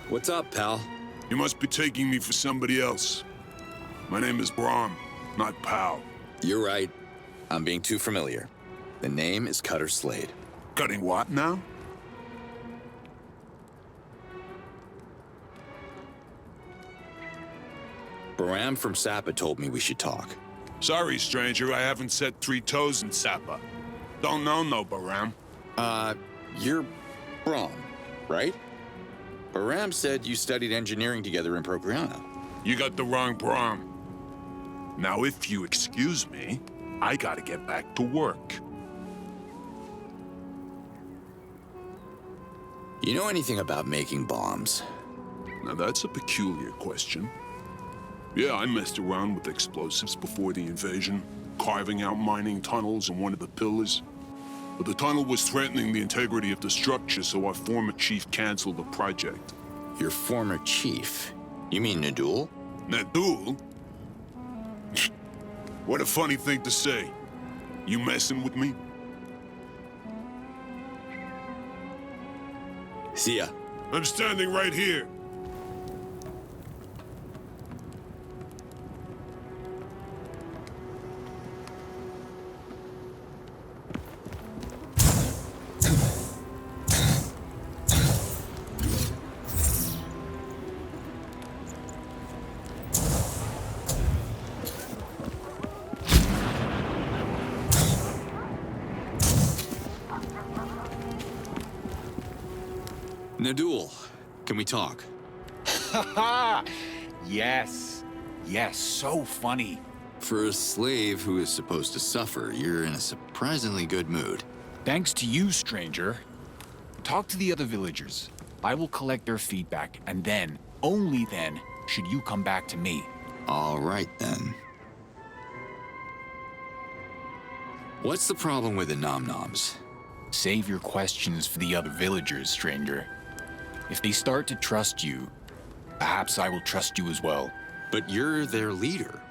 What's up, pal? You must be taking me for somebody else. My name is Brahm, not Pal. You're right. I'm being too familiar. The name is Cutter Slade. Cutting what now? Baram from Sapa told me we should talk. Sorry, stranger, I haven't set 3 toes in Sapa. Don't know no Baram. You're Brahm, right? Baram said you studied engineering together in Procreana. You got the wrong Brahm. Now, if you excuse me, I gotta get back to work. You know anything about making bombs? Now, that's a peculiar question. Yeah, I messed around with explosives before the invasion, carving out mining tunnels in one of the pillars. But the tunnel was threatening the integrity of the structure, so our former chief canceled the project. Your former chief? You mean Nadu? Nadu? What a funny thing to say. You messing with me? See ya. I'm standing right here. Nadul, can we talk? Haha! Yes. Yes, so funny. For a slave who is supposed to suffer, you're in a surprisingly good mood. Thanks to you, stranger. Talk to the other villagers. I will collect their feedback, and then, only then, should you come back to me. All right, then. What's the problem with the Nom Noms? Save your questions for the other villagers, stranger. If they start to trust you, perhaps I will trust you as well. But you're their leader.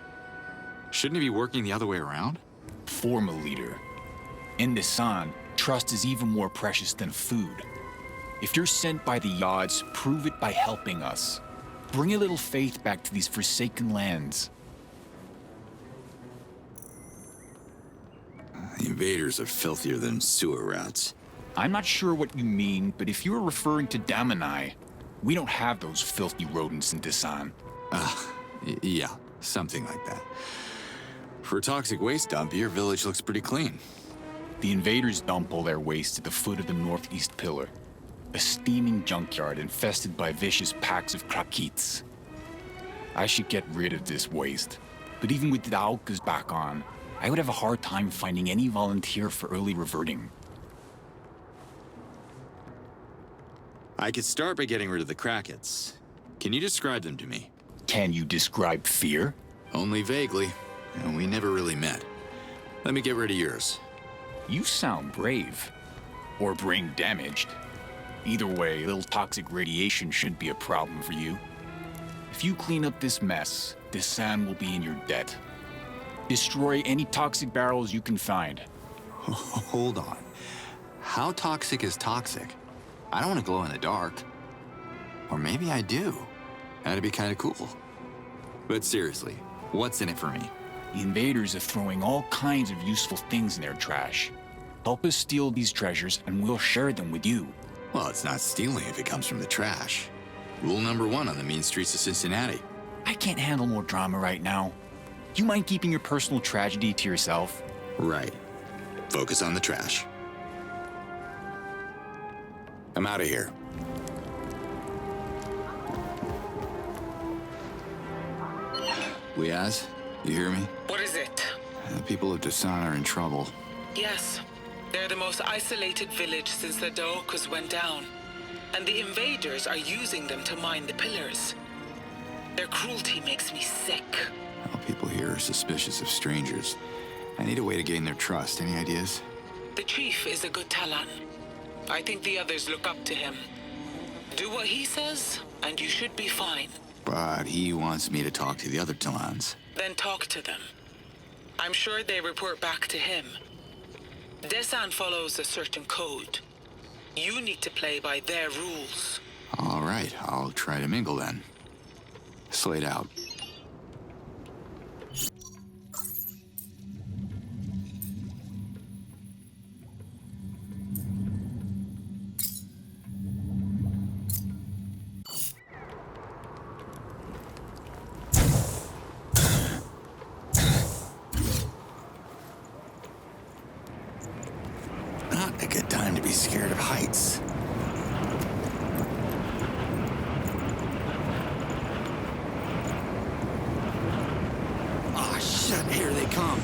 Shouldn't it be working the other way around? Former leader. In Desan, trust is even more precious than food. If you're sent by the Yods, prove it by helping us. Bring a little faith back to these forsaken lands. The invaders are filthier than sewer rats. I'm not sure what you mean, but if you're referring to Damanai, we don't have those filthy rodents in Desan. Yeah, something like that. For a toxic waste dump, your village looks pretty clean. The invaders dump all their waste at the foot of the northeast pillar. A steaming junkyard infested by vicious packs of krakits. I should get rid of this waste, but even with the Outcast back on, I would have a hard time finding any volunteer for early reverting. I could start by getting rid of the Krakits. Can you describe them to me? Can you describe fear? Only vaguely, and we never really met. Let me get rid of yours. You sound brave. Or brain damaged. Either way, a little toxic radiation shouldn't be a problem for you. If you clean up this mess, Desan will be in your debt. Destroy any toxic barrels you can find. Hold on. How toxic is toxic? I don't want to glow in the dark. Or maybe I do. That'd be kind of cool. But seriously, what's in it for me? The invaders are throwing all kinds of useful things in their trash. Help us steal these treasures and we'll share them with you. Well, it's not stealing if it comes from the trash. Rule number 1 on the mean streets of Cincinnati. I can't handle more drama right now. You mind keeping your personal tragedy to yourself? Right. Focus on the trash. I'm out of here. Liaz, you hear me? What is it? The people of Desan are in trouble. Yes. They're the most isolated village since the Daokas went down. And the invaders are using them to mine the pillars. Their cruelty makes me sick. Well, people here are suspicious of strangers. I need a way to gain their trust. Any ideas? The chief is a good Talon. I think the others look up to him. Do what he says, and you should be fine. But he wants me to talk to the other Talans. Then talk to them. I'm sure they report back to him. Desan follows a certain code. You need to play by their rules. All right, I'll try to mingle then. Slate out. Not a good time to be scared of heights. Ah, shit, here they come.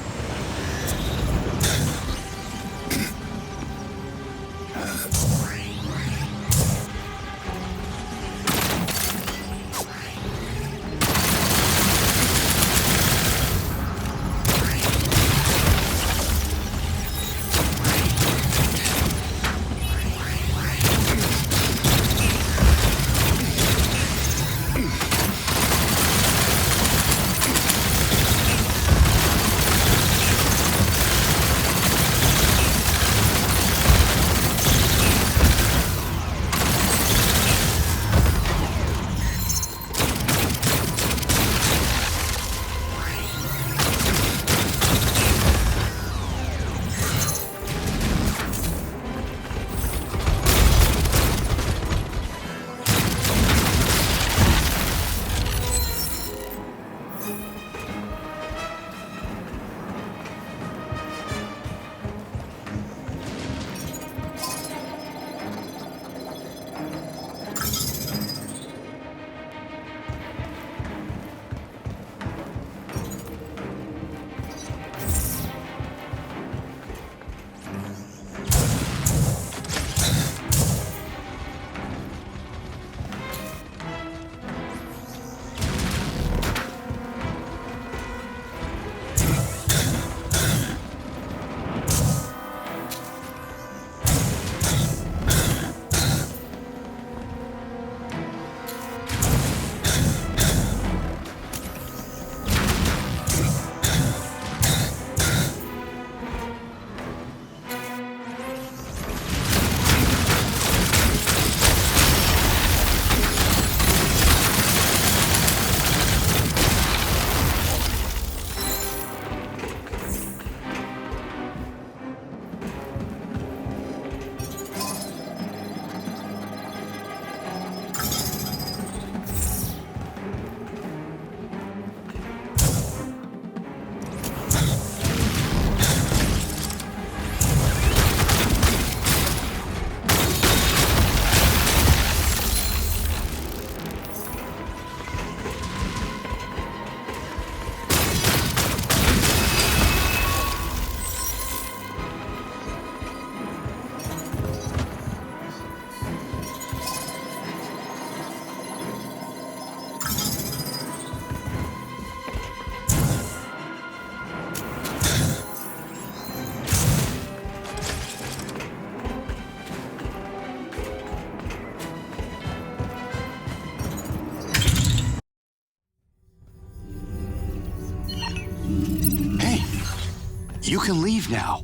You can leave now.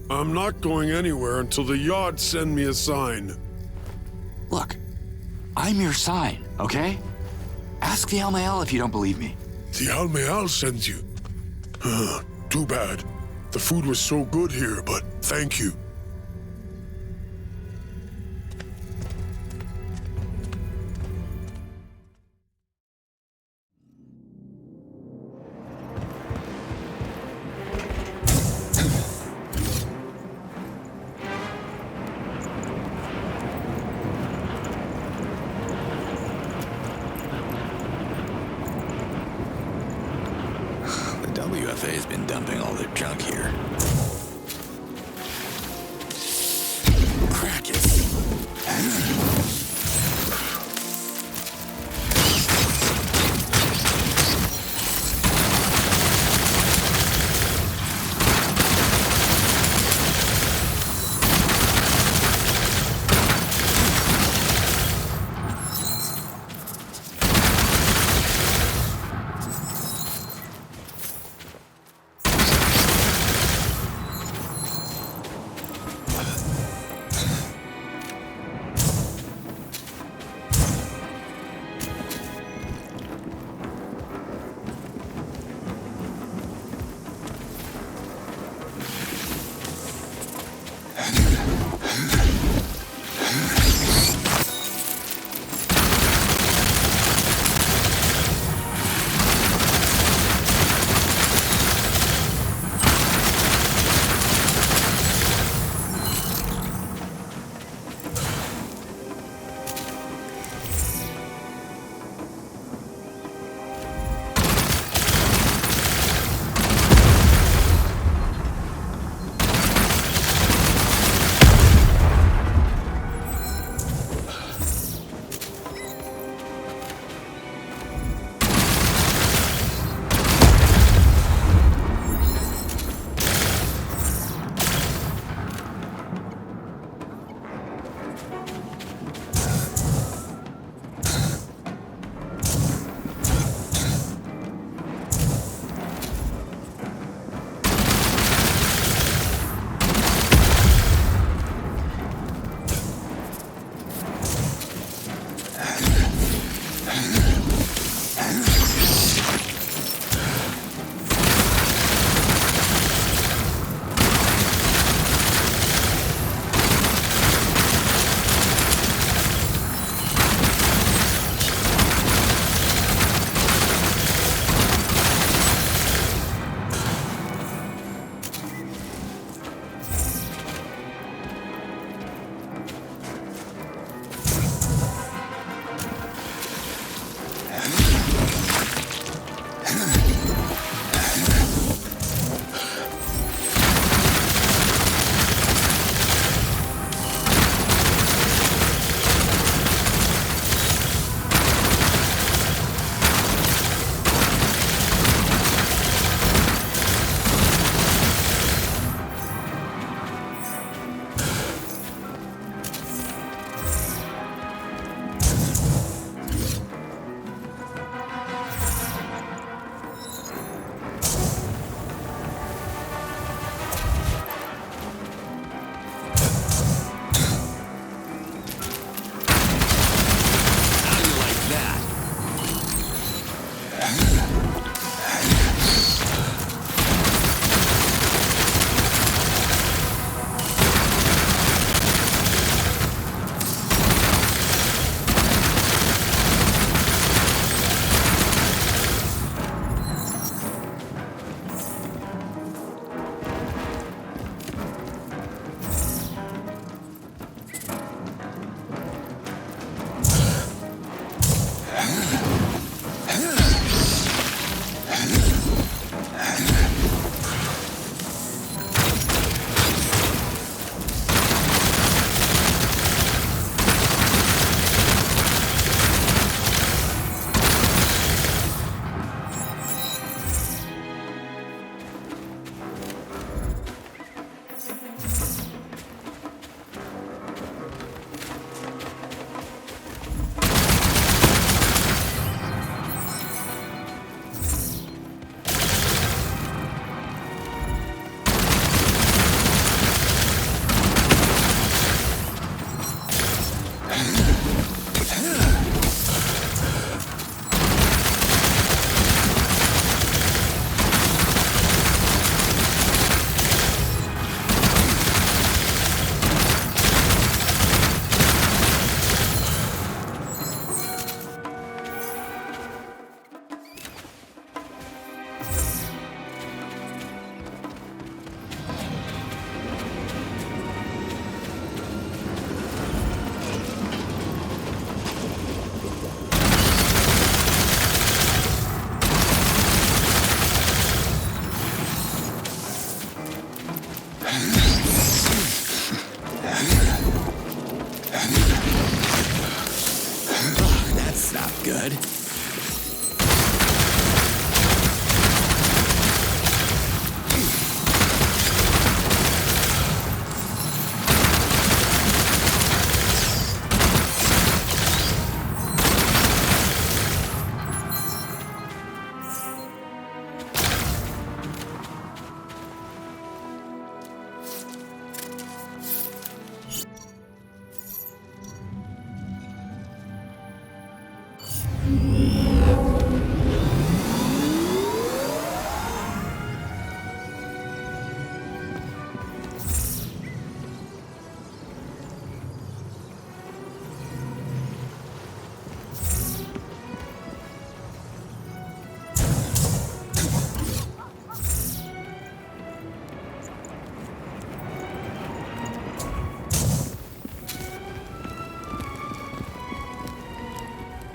I'm not going anywhere until the yard send me a sign. Look, I'm your sign, okay? Ask the Almael if you don't believe me. The Almael sends you. Too bad. The food was so good here, but thank you. The WFA's been dumping all their junk here.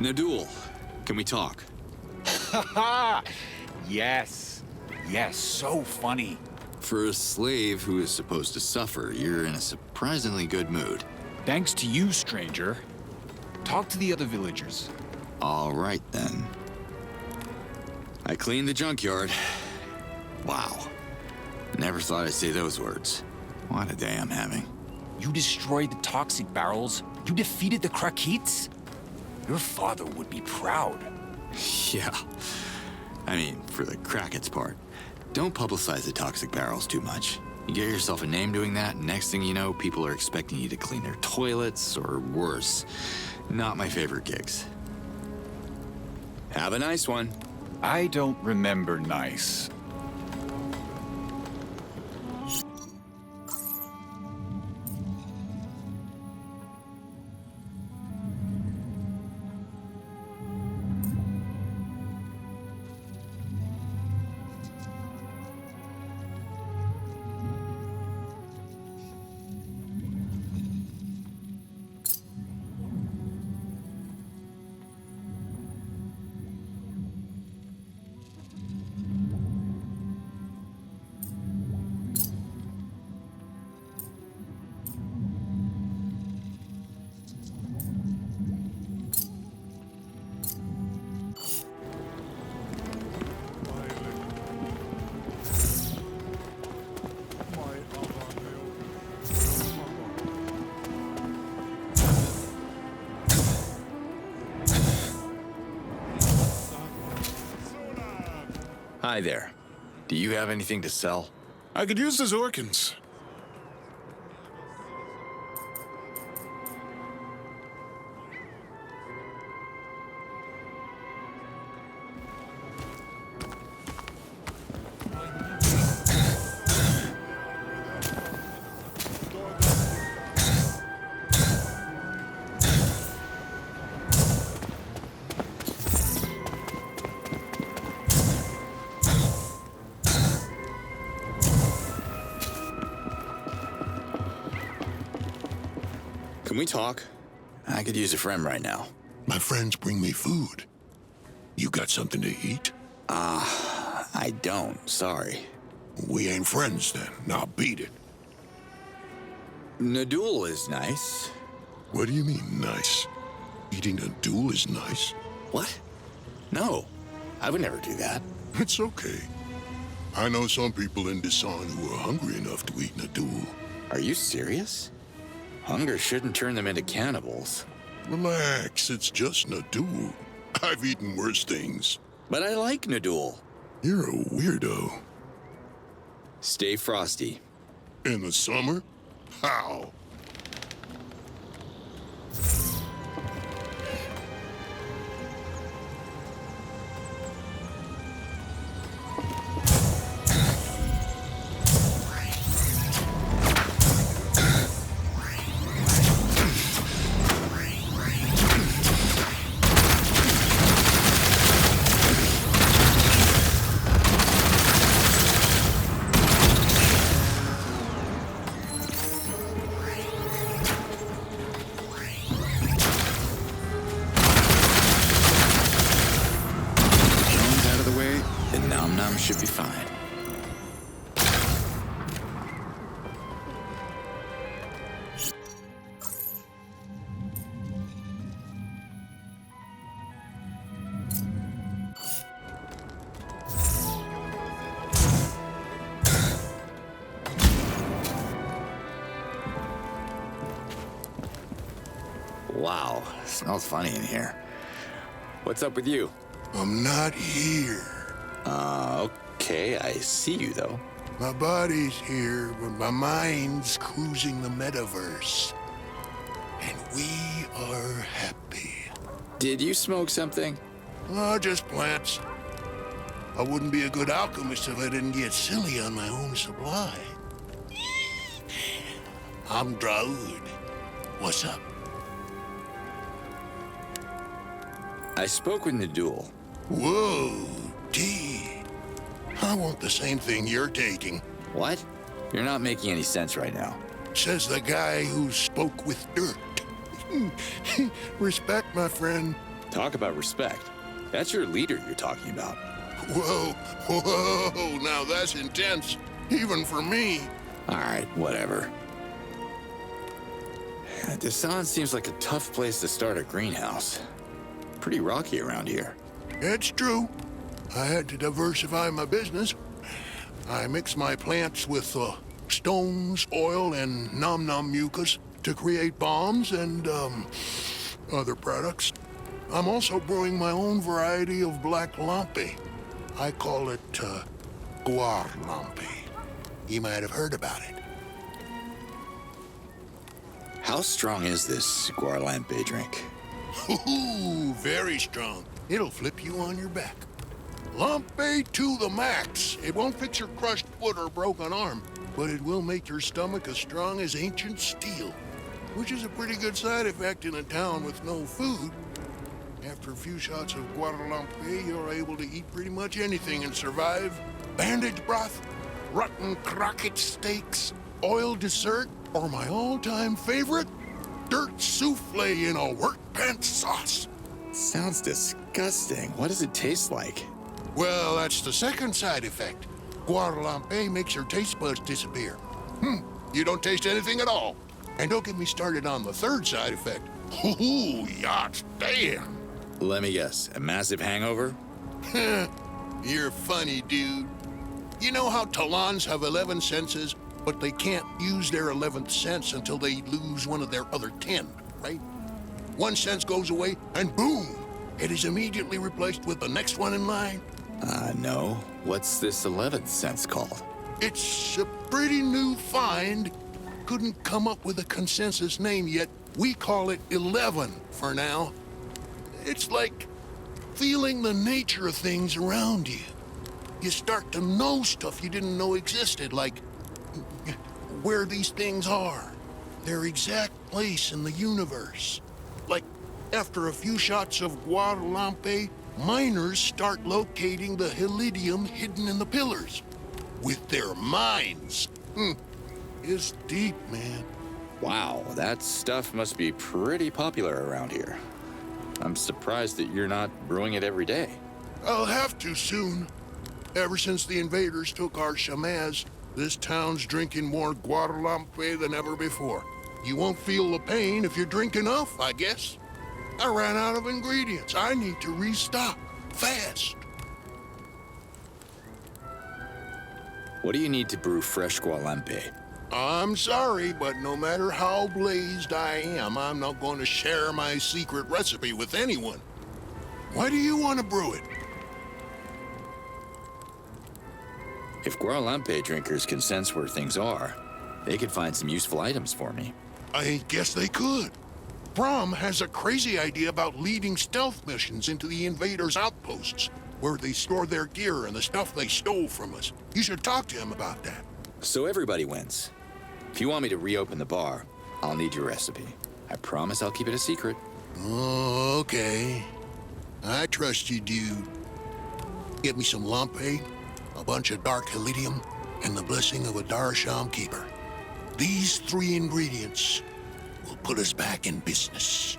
Nadul, can we talk? Haha! Yes. Yes, so funny. For a slave who is supposed to suffer, you're in a surprisingly good mood. Thanks to you, stranger. Talk to the other villagers. All right, then. I cleaned the junkyard. Wow. Never thought I'd say those words. What a day I'm having. You destroyed the toxic barrels. You defeated the Krakits. Your father would be proud. Yeah. I mean, for the Krakens part. Don't publicize the toxic barrels too much. You get yourself a name doing that, and next thing you know, people are expecting you to clean their toilets, or worse. Not my favorite gigs. Have a nice one. I don't remember nice. Hi there. Do you have anything to sell? I could use those organs. Can we talk? I could use a friend right now. My friends bring me food. You got something to eat? I don't, sorry. We ain't friends then. Now beat it. Nadul is nice. What do you mean, nice? Eating a duel is nice? What? No, I would never do that. It's okay. I know some people in Desan who are hungry enough to eat a duel. Are you serious? Hunger shouldn't turn them into cannibals. Relax, it's just Nadu. I've eaten worse things. But I like Nadul. You're a weirdo. Stay frosty. In the summer? How? Nom Noms should be fine. Wow, smells funny in here. What's up with you? I'm not here. Okay, I see you though. My body's here, but my mind's cruising the metaverse. And we are happy. Did you smoke something? Oh, just plants. I wouldn't be a good alchemist if I didn't get silly on my own supply. I'm Daud. What's up? I spoke with Nadul. Whoa, D. I want the same thing you're taking. What? You're not making any sense right now. Says the guy who spoke with dirt. Respect, my friend. Talk about respect. That's your leader you're talking about. Whoa, now that's intense, even for me. All right, whatever. Desan seems like a tough place to start a greenhouse. Pretty rocky around here. It's true. I had to diversify my business. I mix my plants with stones, oil, and nom nom mucus to create bombs and other products. I'm also brewing my own variety of black lampe. I call it guar lampe. You might have heard about it. How strong is this guarlampe drink? Ooh, very strong. It'll flip you on your back. Lampe to the max. It won't fix your crushed foot or broken arm, but it will make your stomach as strong as ancient steel, which is a pretty good side effect in a town with no food. After a few shots of guarlampe, you're able to eat pretty much anything and survive. Bandage broth, rotten croquette steaks, oil dessert, or my all-time favorite, dirt souffle in a workbench sauce. Sounds disgusting. What does it taste like? Well, that's the second side effect. Guarlampe makes your taste buds disappear. You don't taste anything at all. And don't get me started on the third side effect. Ooh, yachts, damn. Let me guess, a massive hangover? You're funny, dude. You know how Talons have 11 senses, but they can't use their 11th sense until they lose one of their other 10, right? One sense goes away, and boom! It is immediately replaced with the next one in line. No. What's this 11th sense called? It's a pretty new find. Couldn't come up with a consensus name yet. We call it 11 for now. It's like feeling the nature of things around you. You start to know stuff you didn't know existed, like where these things are, their exact place in the universe. Like, after a few shots of guarlampe, miners start locating the helidium hidden in the pillars. With their minds. It's deep, man. Wow, that stuff must be pretty popular around here. I'm surprised that you're not brewing it every day. I'll have to soon. Ever since the invaders took our shamaz, this town's drinking more guarlampe than ever before. You won't feel the pain if you drink enough, I guess. I ran out of ingredients. I need to restock. Fast. What do you need to brew fresh guarlampe? I'm sorry, but no matter how blazed I am, I'm not going to share my secret recipe with anyone. Why do you want to brew it? If guarlampe drinkers can sense where things are, they could find some useful items for me. I guess they could. Brom has a crazy idea about leading stealth missions into the invaders' outposts, where they store their gear and the stuff they stole from us. You should talk to him about that. So everybody wins. If you want me to reopen the bar, I'll need your recipe. I promise I'll keep it a secret. Oh, okay. I trust you, dude. Get me some lampe, a bunch of dark helidium, and the blessing of a Darsham keeper. These 3 ingredients will put us back in business.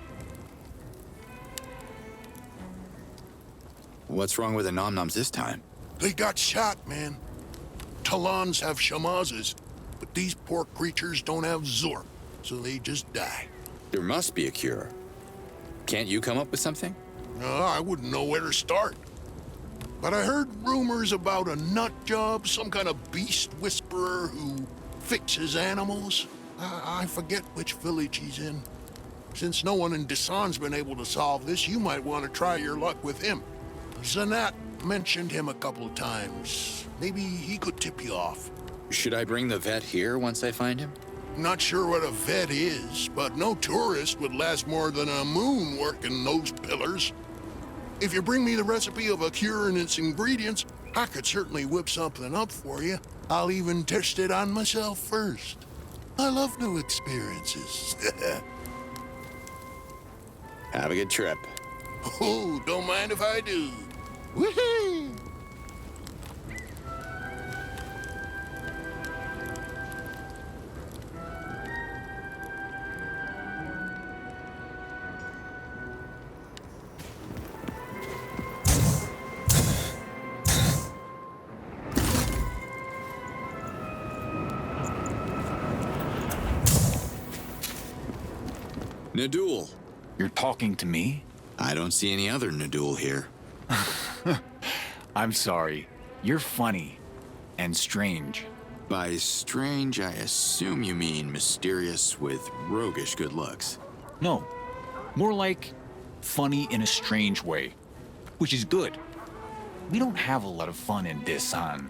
What's wrong with the Nom Noms this time? They got shot, man. Talons have shamazes, but these poor creatures don't have Zork, so they just die. There must be a cure. Can't you come up with something? I wouldn't know where to start. But I heard rumors about a nut job, some kind of beast whisperer who fixes animals. I forget which village he's in. Since no one in Desan's been able to solve this, you might want to try your luck with him. Zanat mentioned him a couple of times. Maybe he could tip you off. Should I bring the vet here once I find him? Not sure what a vet is, but no tourist would last more than a moon working those pillars. If you bring me the recipe of a cure and its ingredients, I could certainly whip something up for you. I'll even test it on myself first. I love new experiences. Have a good trip. Oh, don't mind if I do. Woohoo! Nadul. You're talking to me? I don't see any other Nadul here. I'm sorry. You're funny. And strange. By strange, I assume you mean mysterious with roguish good looks. No. More like funny in a strange way. Which is good. We don't have a lot of fun in Desan.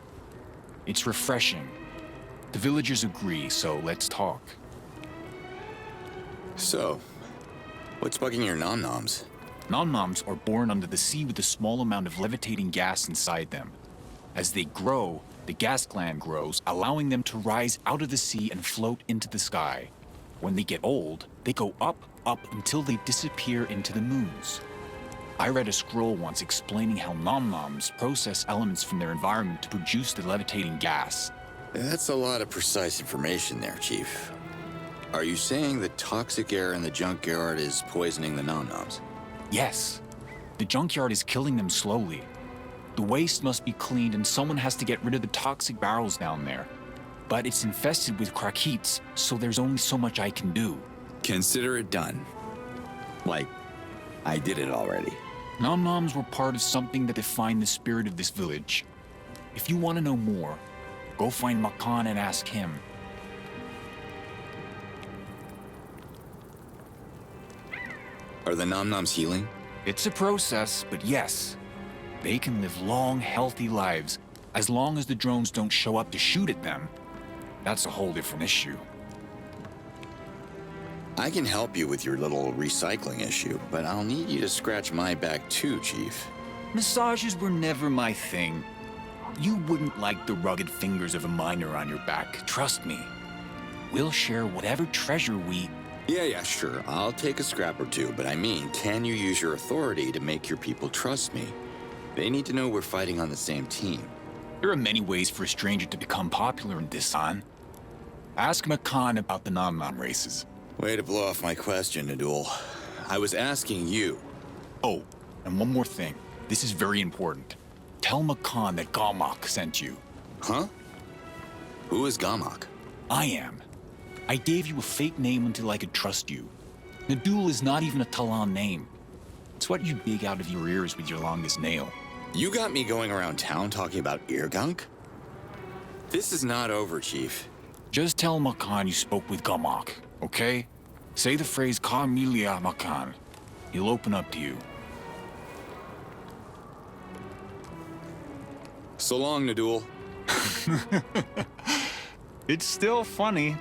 It's refreshing. The villagers agree, so let's talk. So, what's bugging your Nom Noms? Nom Noms are born under the sea with a small amount of levitating gas inside them. As they grow, the gas gland grows, allowing them to rise out of the sea and float into the sky. When they get old, they go up until they disappear into the moons. I read a scroll once explaining how Nom Noms process elements from their environment to produce the levitating gas. That's a lot of precise information there, Chief. Are you saying the toxic air in the junkyard is poisoning the Nom Noms? Yes. The junkyard is killing them slowly. The waste must be cleaned and someone has to get rid of the toxic barrels down there. But it's infested with Krakits, so there's only so much I can do. Consider it done. Like, I did it already. Nom Noms were part of something that defined the spirit of this village. If you want to know more, go find Makan and ask him. Are the Nom Noms healing? It's a process, but yes. They can live long, healthy lives, as long as the drones don't show up to shoot at them. That's a whole different issue. I can help you with your little recycling issue, but I'll need you to scratch my back too, Chief. Massages were never my thing. You wouldn't like the rugged fingers of a miner on your back, trust me. We'll share whatever treasure we... Yeah, sure. I'll take a scrap or two, but I mean, can you use your authority to make your people trust me? They need to know we're fighting on the same team. There are many ways for a stranger to become popular in Desan. Ask Makan about the Nom Nom races. Way to blow off my question, Nadul. I was asking you. Oh, and one more thing. This is very important. Tell Makan that Gamak sent you. Huh? Who is Gamak? I am. I gave you a fake name until I could trust you. Nadul is not even a Talan name. It's what you dig out of your ears with your longest nail. You got me going around town talking about ear gunk? This is not over, Chief. Just tell Makan you spoke with Gamak, okay? Say the phrase Carmelia Makan. He'll open up to you. So long, Nadul. It's still funny.